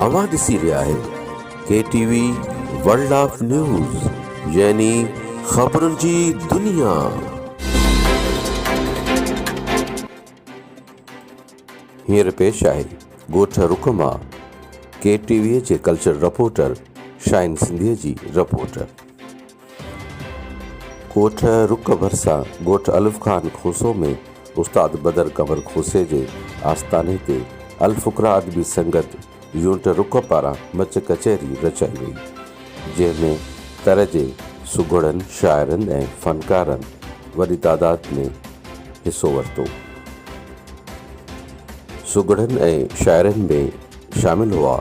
अवां ॾिसी रहिया आहियो KTV वर्ल्ड ऑफ न्यूज़ यानी ख़बरुनि जी दुनिया। हींअर पेश आहे ॻोठ रुख मां KTV जे कल्चर रिपोर्टर शाइन सिंधीअ जी रिपोर्ट। ॻोठ रुख भरिसां ॻोठ अलिफ ख़ान खोसो में उस्ताद बदर कंवर खोसे जे आस्थाने ते अल फुकरा अदबी संगत यूनिट रुख पारां मच कचहरी रचाई वई, जंहिंमें तरह जे सुगड़नि, शाइरनि ऐं फ़नकारनि वॾी तादाद में हिसो वरितो। सुगड़नि ऐं शाइरनि में शामिल हुआ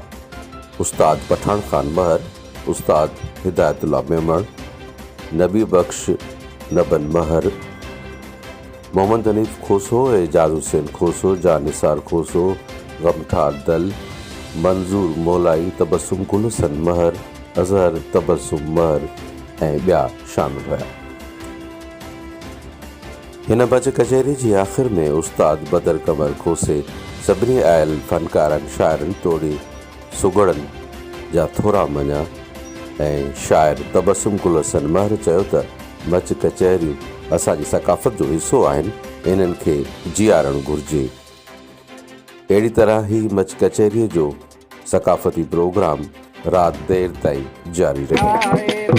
उस्ताद पठान खान महर, उस्ताद हिदायतुल्ला मेमण, नबी बख्श नबन महर, मोहम्मद हनीफ खोसो, एजाज हुसैन खोसो, जान निसार खोसो, गमठार दल, मंजूर मोलाई, तबस्सुम गुलसन महर, अज़हर तबस्सुम महर ऐं ॿिया शामिल हुआ। हिन बच कचहरी जी आख़िर में उस्ताद बदर कंवर खोसे सभिनी आयल फ़नकारनि, शाइरनि तोड़ी सुगड़नि जा थोरा मञा ऐं शाइर तबस्सुम गुलसन महर चयो त मच कचहरियूं असांजी सकाफ़त जो हिसो आहिनि, इन्हनि खे जीआरणु घुरिजे। अहिड़ी तरह ही मच कचहरीअ जो सकाफ़ती प्रोग्राम राति देर ताईं जारी रहियो।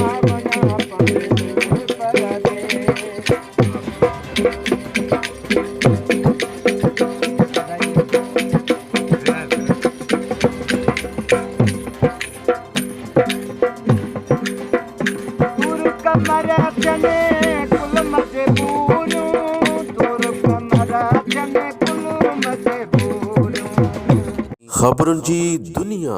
ख़बरुनि जी दुनिया।